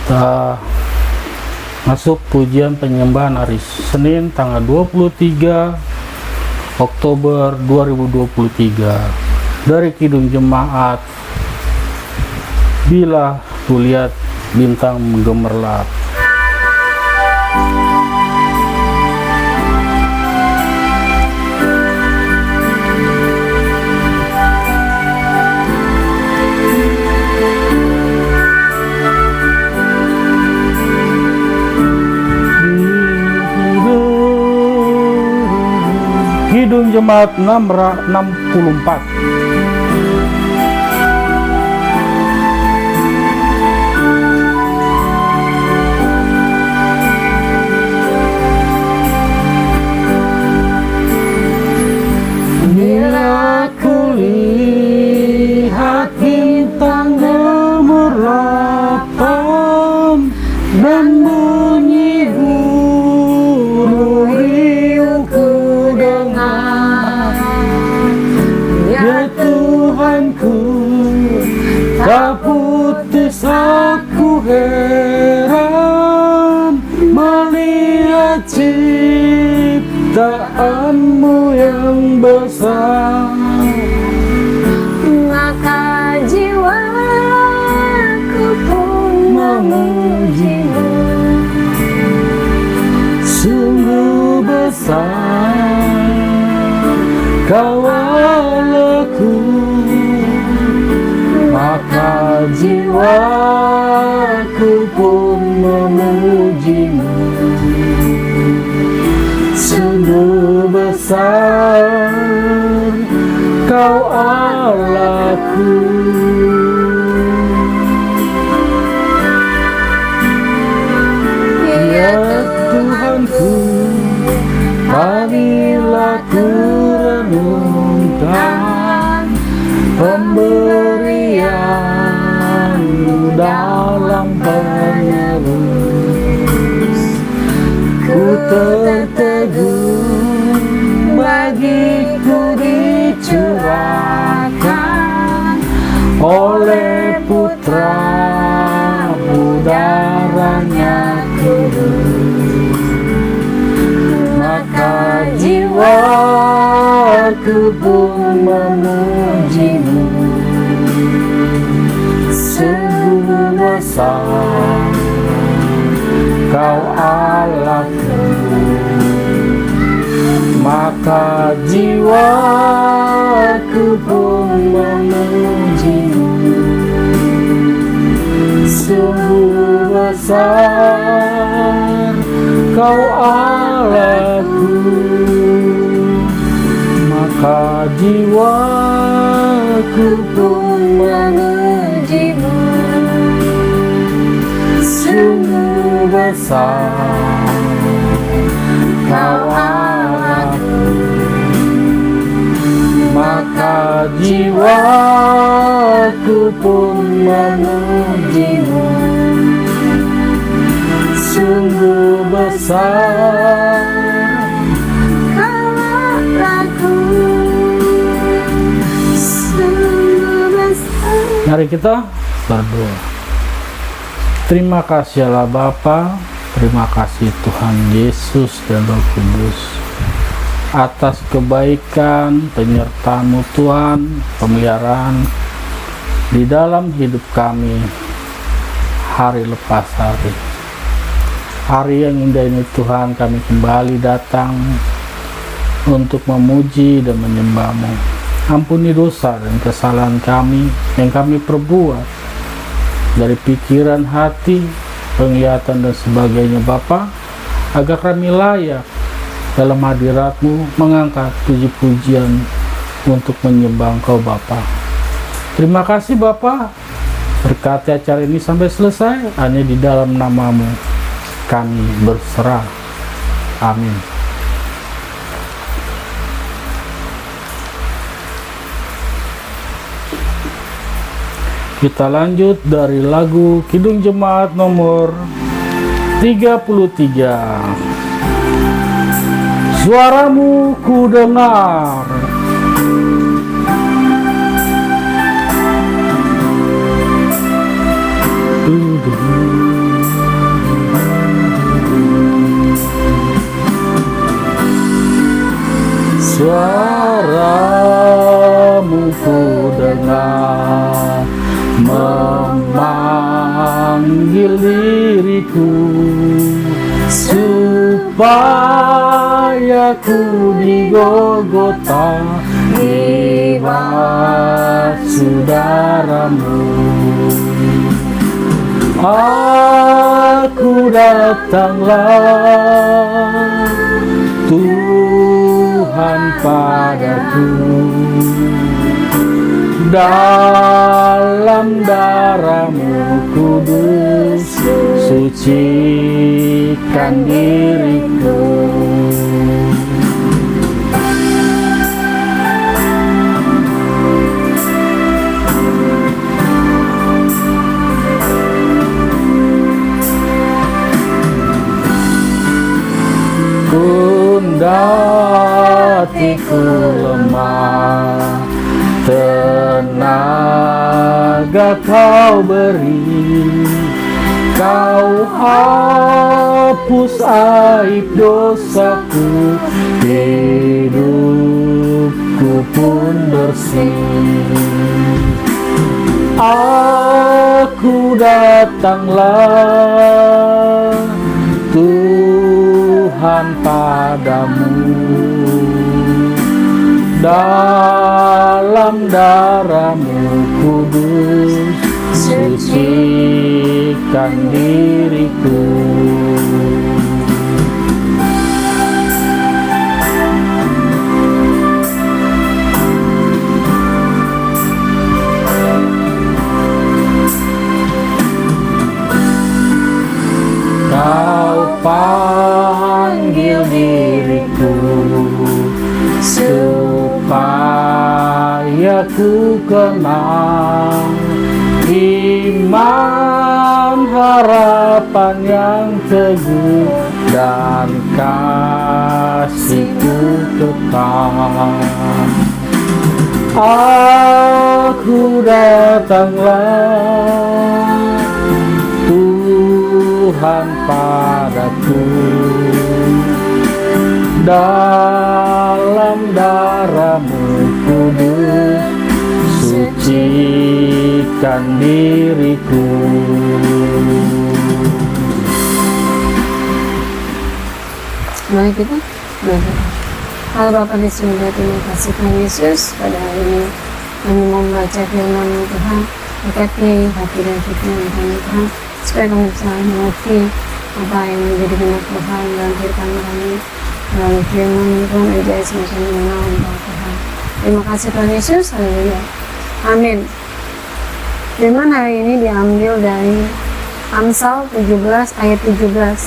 Kita masuk pujian penyembahan hari Senin tanggal 23 Oktober 2023 dari Kidung Jemaat Bila Kulihat Bintang Menggemerlap. Kidung Jemaat 64. Bila kulihat bintang gemerlapan dan bunyi guru riuh ku dengar, ya Tuhanku, tak putus aku heran melihat ciptaanmu yang besar. Maka jiwaku pun memujimu. Sungguh besar Kau Allahku, maka jiwaku pun memujimu. Sungguh besar Kau Allahku. Ya Tuhanku, marilah ku renungkan pemberian-Mu dalam penerus. Ku tertegun bagiku dicurahkan oleh Putra-Mu, darahnya kudus. Maka jiwaku pun memujimu. Sungguh besar Kau Allahku, maka jiwaku pun memujimu. Sungguh besar Kau Allahku, maka jiwaku pun memujimu. Sungguh besar Kau Allahku, maka jiwaku pun memujimu. Sungguh besar Kau Allahku, sungguh besar. Mari kita berdoa. Terima kasih Allah Bapa, terima kasih Tuhan Yesus dan Roh Kudus atas kebaikan penyertaan-Mu Tuhan, pemeliharaan di dalam hidup kami hari lepas hari. Hari yang indah ini Tuhan, kami kembali datang untuk memuji dan menyembah-Mu. Ampuni dosa dan kesalahan kami yang kami perbuat dari pikiran, hati, penglihatan dan sebagainya Bapa, agar kami layak dalam hadirat-Mu mengangkat puji-pujian untuk menyembah Engkau Bapa. Terima kasih Bapa, berkati acara ini sampai selesai, hanya di dalam nama-Mu kami berserah. Amin. Kita lanjut dari lagu Kidung Jemaat nomor 33. Suaramu ku dengar. Suaramu ku dengar memanggil diriku, supaya ku di Golgota dibasuh darahmu. Aku datanglah Tuhan padaku, dalam darahmu kudus sucikan diriku. Kendatiku lemah, tenaga kau beri, kau hapus aib dosaku, hidupku pun bersih. Aku datanglah Tuhan padamu, dalam darahmu kudus sucikan diriku. Kau panggil diriku supaya ku kenal iman, harapan yang teguh, dan kasih-Ku kekal. Aku datanglah Tuhan padaku, dalam darahmu kudus sucikan diriku. Mari kita berdoa. Halo Bapa di surga, terima kasih Tuhan Yesus. Pada hari ini kami mau membaca firman Tuhan. Berkati hati dan pikiran kami Tuhan, supaya kami bisa mengerti apa yang menjadi kehendak Tuhan dalam kehidupan kami. Melalui firman Tuhan, menjadi semakin mengenal Engkau Tuhan. Terima kasih Tuhan Yesus. Haleluya. Amin. Firman hari ini diambil dari Amsal 17 ayat 17.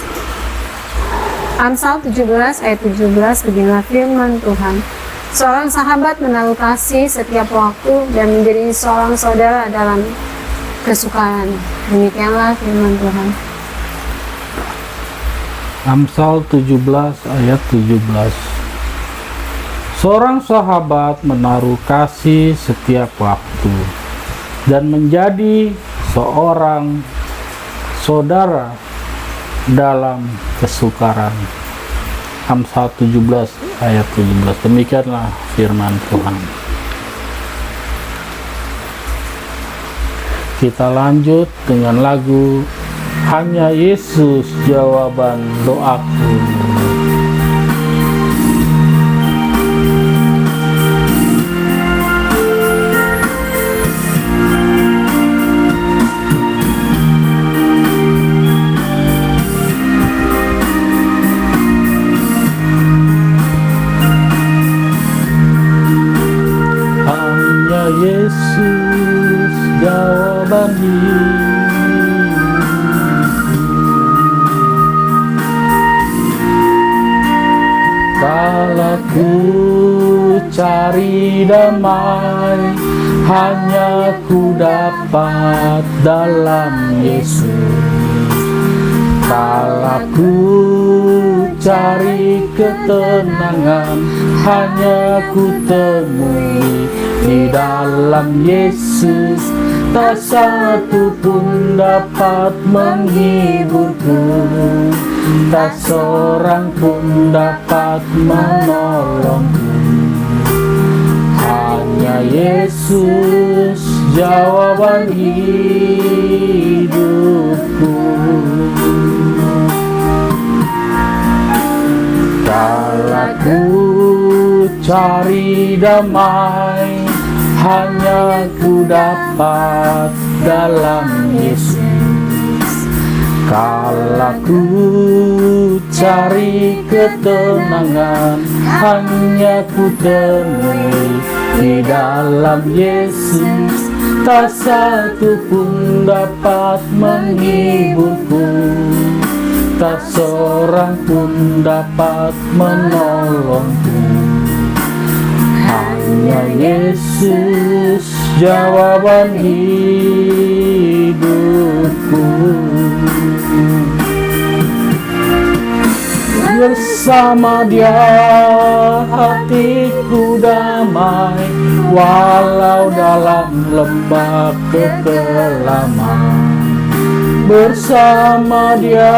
Amsal 17 ayat 17, beginilah firman Tuhan. Seorang sahabat menaruh kasih setiap waktu dan menjadi seorang saudara dalam kesukaran. Demikianlah firman Tuhan. Amsal 17 ayat 17. Seorang sahabat menaruh kasih setiap waktu dan menjadi seorang saudara dalam kesukaran. Amsal 17 ayat 17. Demikianlah firman Tuhan. Kita lanjut dengan lagu Hanya Yesus Jawaban Doaku. Yesus jawaban hidup. Kala ku cari damai, hanya ku dapat dalam Yesus. Kala ku cari ketenangan, hanya ku temui di dalam Yesus. Tak satu pun dapat menghiburku, tak seorang pun dapat menolongku. Yesus jawaban hidupku. Kala ku cari damai, hanya ku dapat dalam Yesus. Kala ku cari ketenangan, hanya ku temui di dalam Yesus. Tak satu pun dapat menghiburku, tak seorang pun dapat menolongku. Hanya Yesus jawaban hidupku. Bersama Dia hatiku damai, walau dalam lembah kekelaman. Bersama Dia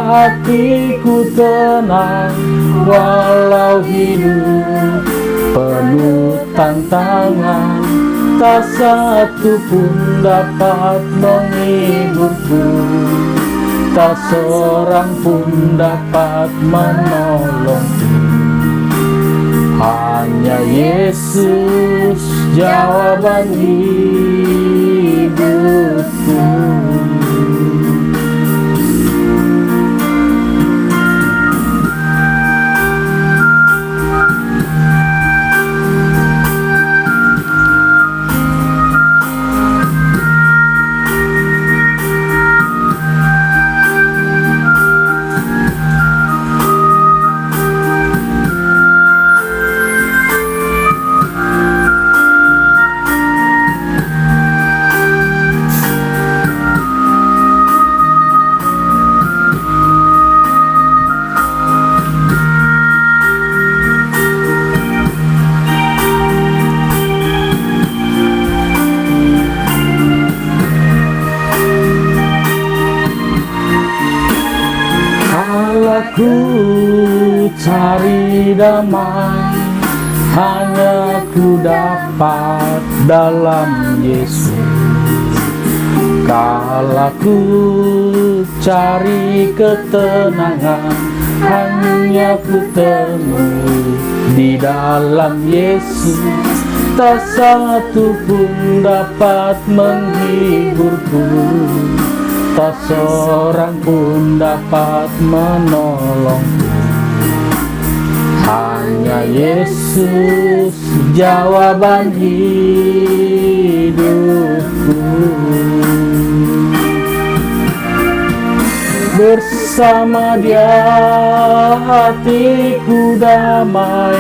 hatiku tenang, walau hidup penuh tantangan. Tak satu pun dapat menghiburku, tak seorang pun dapat menolongku. Hanya Yesus jawaban hidupku. Ku cari damai, hanya ku dapat dalam Yesus. Kala ku cari ketenangan, hanya ku temui di dalam Yesus. Tak satu pun dapat menghiburku, tak seorang pun dapat menolongku. Hanya Yesus jawaban hidupku. Bersama Dia hatiku damai,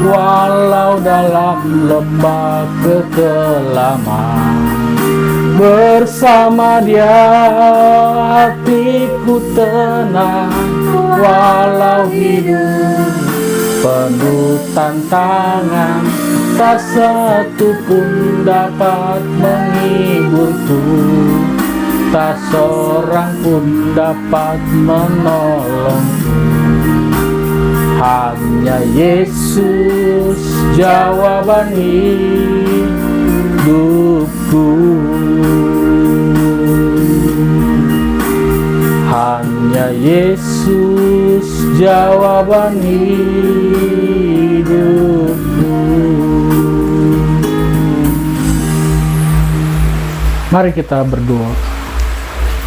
walau dalam lembah kekelaman. Bersama Dia hatiku tenang, walau hidup penuh tantangan. Tak satu pun dapat menghiburku, tak seorang pun dapat menolongku. Hanya Yesus jawaban hidupku. Hanya Yesus jawaban hidupku. Mari kita berdoa.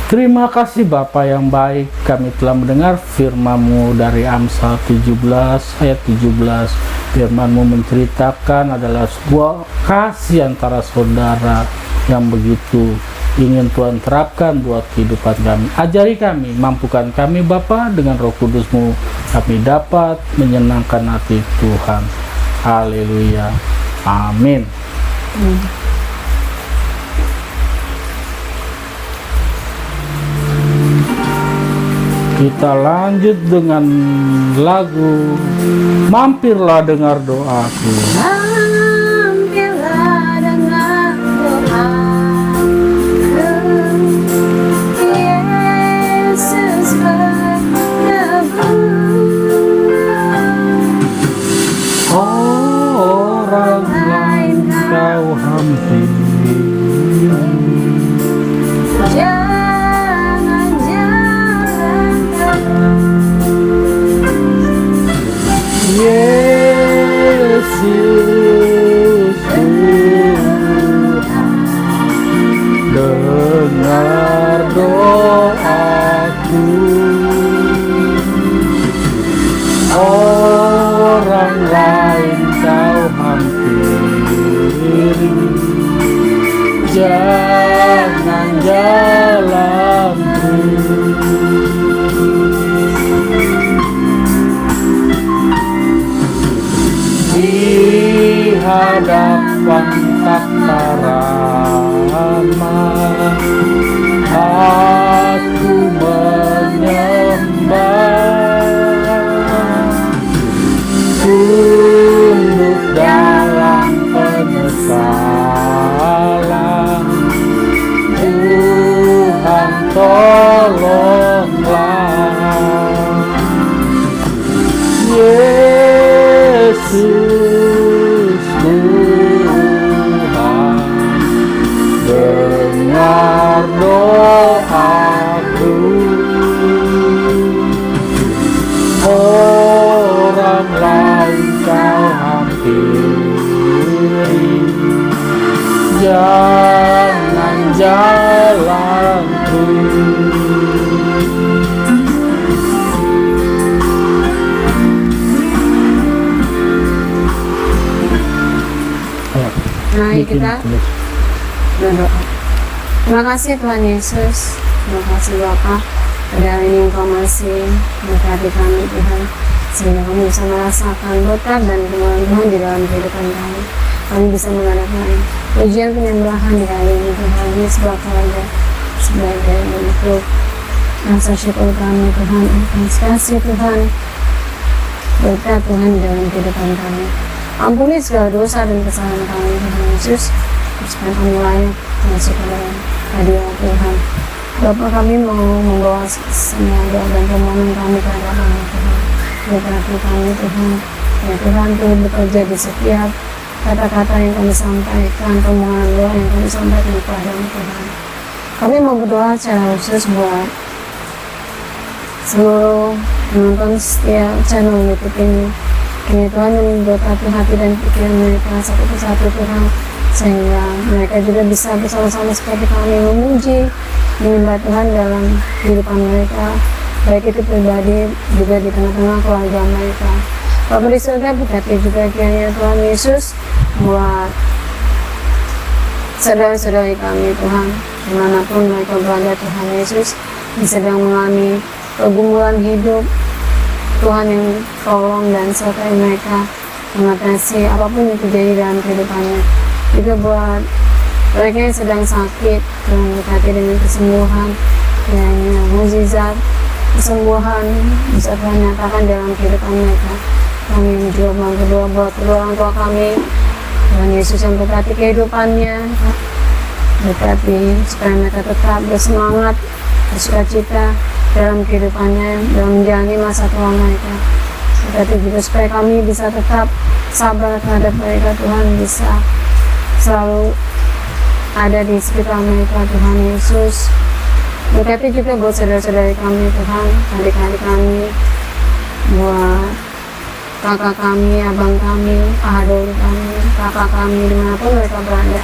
Terima kasih Bapa yang baik, kami telah mendengar firman-Mu dari Amsal 17 ayat 17. Firman-Mu menceritakan adalah sebuah kasih antara saudara yang begitu ingin Tuhan terapkan buat kehidupan kami. Ajari kami, mampukan kami Bapa, dengan Roh Kudus-Mu kami dapat menyenangkan hati Tuhan. Haleluya. Amin. Kita lanjut dengan lagu Mampirlah Dengar Doaku. Mampirlah dengar doaku, Yesus menebus. Orang lain orang lain kau hampiri, jangan jalanku. Di hadapan takhta rahmat aku menyembah, tunduk dalam penyesalan. Tuhan tolonglah, Yesus Tuhan, dengar doaku. Orang lain kau hampiri, jangan jalanku. Mari kita berdoa. Terima kasih Tuhan Yesus, terima kasih Bapa. Pada hari ini Engkau masih berkati kami Tuhan, sehingga kami bisa merasakan berkat dan kemurahan Tuhan di dalam kehidupan kami. Kami bisa mengadakan ujian penyembahan di hari ini Tuhan. Ini sebuah keluarga sebagai bentuk rasa syukur kami Tuhan atas kasih Tuhan, berkat Tuhan di dalam kehidupan kami. Ampuni segala dosa dan kesalahan kami Tuhan Yesus, supaya kami layak masuk ke dalam hadirat Tuhan. Bapa, kami mau membawa semua doa dan permohonan kami kepada Kami Tuhan. Berkati kami Tuhan, ya Tuhan Tuhan bekerja di setiap kata-kata yang kami sampaikan, permohonan doa yang kami sampaikan kepada Tuhan. Kami mau berdoa secara khusus buat seluruh penonton setiap channel YouTube ini. Kini Tuhan yang memberkati hati dan pikiran mereka satu persatu Tuhan, sehingga mereka juga bisa bersama-sama seperti kami memuji, menyembah Tuhan dalam kehidupan mereka, baik itu pribadi juga di tengah-tengah keluarga mereka. Bapa di surga, berkati juga kiranya Tuhan Yesus buat saudara-saudari kami Tuhan, dimanapun mereka berada Tuhan Yesus, yang sedang mengalami pergumulan hidup. Tuhan yang tolong dan sertai mereka mengatasi apapun yang terjadi dalam kehidupannya. Juga buat mereka yang sedang sakit, Tuhan berkati dengan kesembuhan, kiranya mukjizat kesembuhan bisa Tuhan nyatakan dalam kehidupan mereka. Kami juga mau berdoa buat kedua orang tua kami, Tuhan Yesus yang berkati kehidupannya, berkati supaya mereka tetap bersemangat, bersukacita dalam kehidupannya, dalam menjalani masa tua mereka. Berkati juga supaya kami bisa tetap sabar terhadap mereka, Tuhan bisa selalu ada di sekitar mereka, Tuhan Yesus. Berkati juga buat saudara-saudari kami Tuhan, adik-adik kami, buat kakak kami, abang kami, adik kami, kakak kami, dimanapun mereka berada,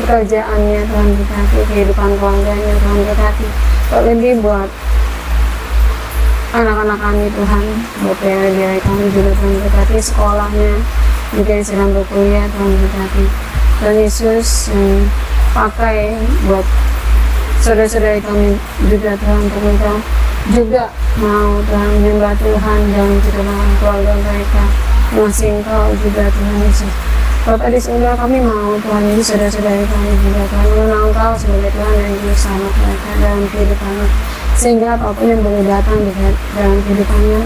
pekerjaannya Tuhan berkati, kehidupan keluarganya Tuhan berkati. Terlebih buat anak-anak kami Tuhan, buat pelajar kami juga Tuhan berkati, sekolahnya juga yang sedang berkuliah Tuhan berkati. Dan Yesus yang pakai buat saudara-saudari kami juga Tuhan, untuk mereka juga mau Tuhan menyembah Tuhan dalam kehidupan keluarga mereka, masih Engkau juga Tuhan Yesus. Bapak di surga, kami mau Tuhan Yesus, saudara-saudari kami juga Tuhan mengenal Engkau sebagai Tuhan dan Juru Selamat mereka dalam kehidupannya, sehingga apapun yang boleh datang di dalam kehidupannya,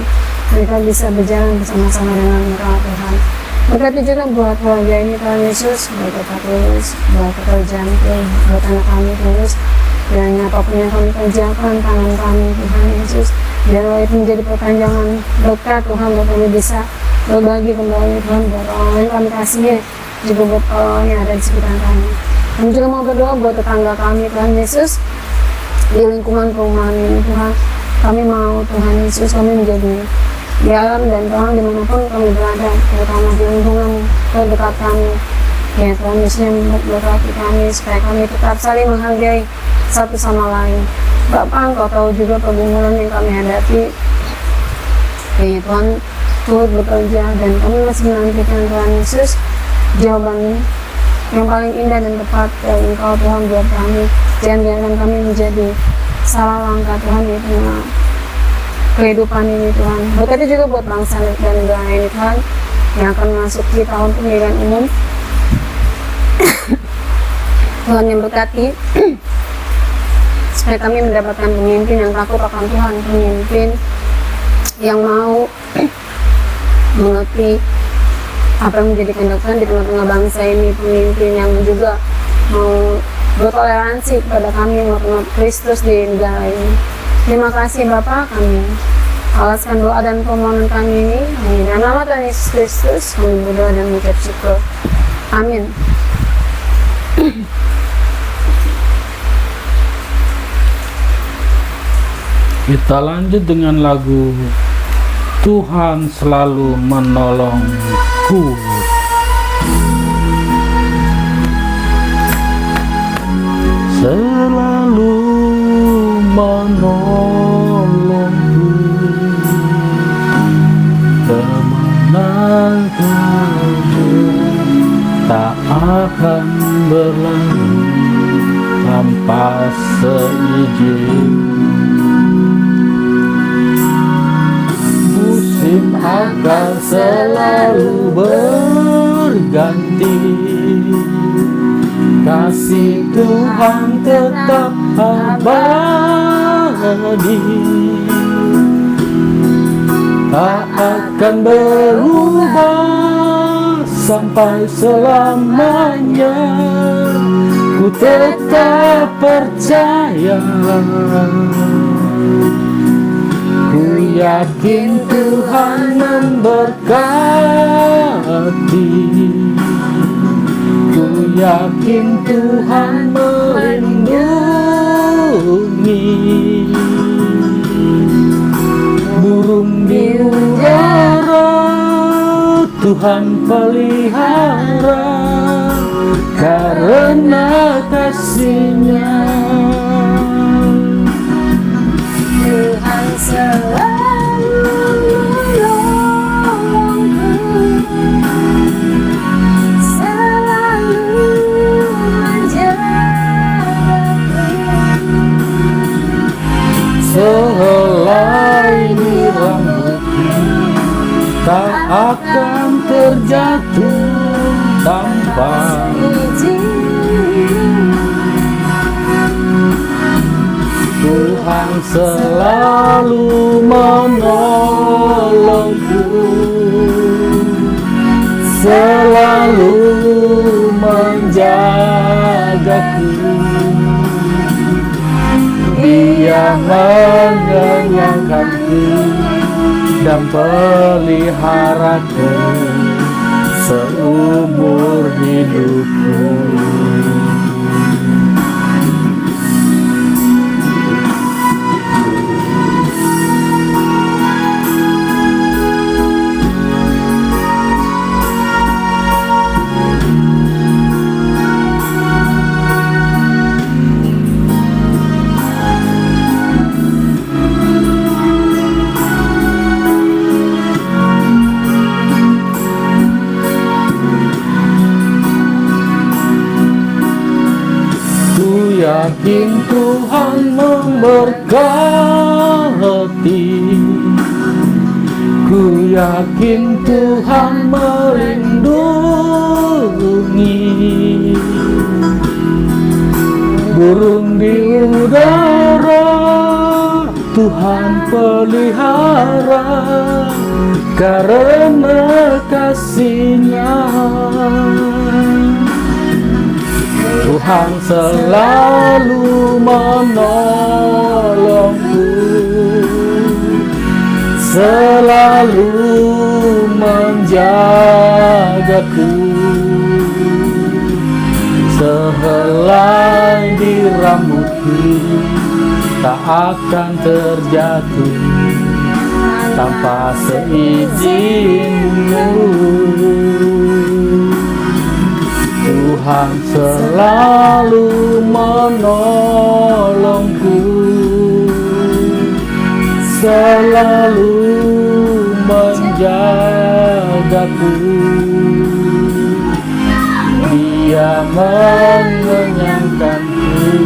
mereka bisa berjalan bersama-sama dengan Engkau Tuhan. Berkati juga buat keluarga ini Tuhan Yesus, buat Bapak Tulus, buat pekerjaan Tuhan, buat anak kami Tulus, dan apapun yang kami kerjakan, tangan kami Tuhan Yesus, biarlah itu menjadi perpanjangan berkat Tuhan, buat kami bisa berbagi kembali Tuhan buat orang yang kami kasihi, juga buat orang yang ada di sekitar kami. Kami juga mau berdoa buat tetangga kami Tuhan Yesus, di lingkungan perumahan ini Tuhan. Kami mau Tuhan Yesus, kami menjadi garam dan terang dimanapun kami berada, terutama di lingkungan terdekat kami. Ya Tuhan Yesus yang memberkati kami, supaya kami tetap saling menghargai satu sama lain. Bapak, Engkau tahu juga pergumulan yang kami hadapi. Ya Tuhan, turut bekerja, dan kami masih menantikan Tuhan Yesus jawaban yang paling indah dan tepat dari Engkau Tuhan buat kami. Jangan biarkan kami menjadi salah langkah Tuhan di tengah kehidupan ini Tuhan. Berkati juga buat bangsa dan negara ini Tuhan yang akan memasuki tahun pemilihan umum. Tuhan yang berkati supaya kami mendapatkan pemimpin yang takut akan Tuhan, pemimpin yang mau mengerti apa yang menjadi kehendak Tuhan di tengah-tengah bangsa ini, pemimpin yang juga mau bertoleransi kepada kami, mengenal Kristus di negara ini. Terima kasih Bapa, kami alaskan doa dan permohonan kami ini di dalam nama Tuhan Yesus Kristus kami berdoa dan mengucap syukur. Amin. Kita lanjut dengan lagu Tuhan Selalu Menolongku. Selalu menolongku kemenanganku tak akan berlalu tanpa seizin. Musim akan selalu berganti, kasih Tuhan tetap abadi, tak akan berubah sampai selamanya. Ku tetap percaya, ku yakin Tuhan memberkati, ku yakin Tuhan melindungi. Burung di udara Tuhan pelihara, karena kasih-Nya Tuhan selalu menolongku, selalu menjagaku. Sehelai di rambutku tak akan terjatuh tanpa Tuhan selalu menolongku, selalu menjagaku. Dia mengenyangkanku dan peliharaku seumur hidupku. Yakin Tuhan memberkati, ku yakin Tuhan melindungi. Burung di udara Tuhan pelihara, karena kasih-Nya. Tuhan selalu menolongku, selalu menjagaku. Sehelai di rambutku tak akan terjatuh tanpa seizin-Mu. Tuhan selalu menolongku, selalu menjagaku. menjagaku, Dia mengenyangkanku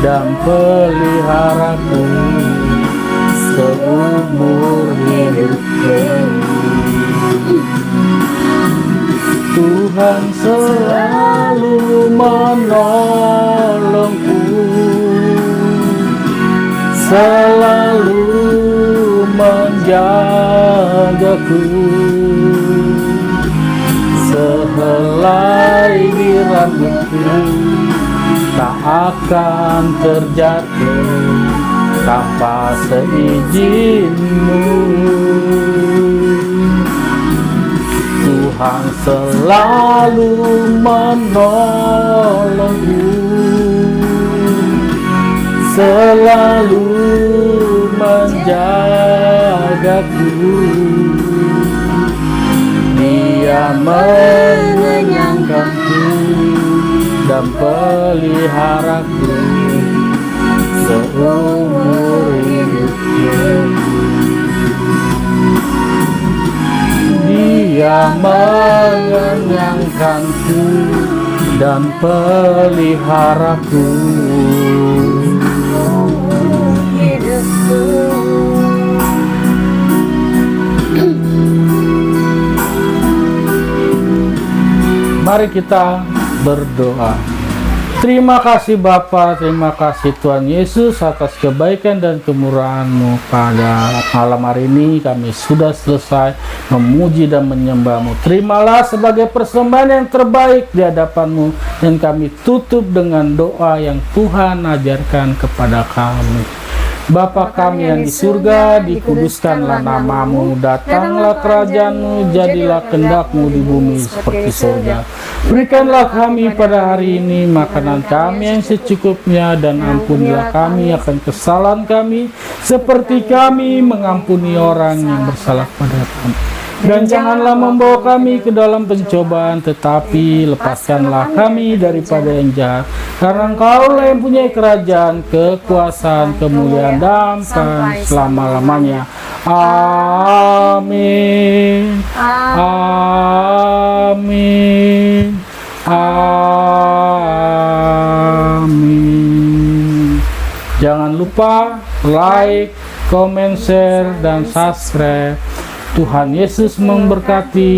dan peliharaku seumur hidupku. Tuhan selalu menolongku, selalu menjagaku. Sehelai di rambutku tak akan terjatuh tanpa seizin-Mu. Tuhan selalu menolongku, selalu menjagaku. Dia mengenyangkanku dan peliharaku seumur hidupku. Dia mengenyangkanku dan peliharaku hidupku. Mari kita berdoa. Terima kasih Bapa, terima kasih Tuhan Yesus atas kebaikan dan kemurahan-Mu. Pada malam hari ini kami sudah selesai memuji dan menyembah-Mu. Terimalah sebagai persembahan yang terbaik di hadapan-Mu, dan kami tutup dengan doa yang Tuhan ajarkan kepada kami. Bapa kami yang di surga, dikuduskanlah nama-Mu, datanglah kerajaan-Mu, jadilah kehendak-Mu di bumi seperti surga. Berikanlah kami pada hari ini makanan kami yang secukupnya, dan ampunilah kami akan kesalahan kami, seperti kami mengampuni orang yang bersalah pada kami. Dan janganlah membawa kami ke dalam pencobaan, tetapi lepaskanlah kami daripada yang jahat. Karena Engkau-lah yang punya kerajaan, kekuasaan, kemuliaan, dan selama-lamanya. Amin. Amin. Amin. Jangan lupa like, comment, share, dan subscribe. Tuhan Yesus memberkati.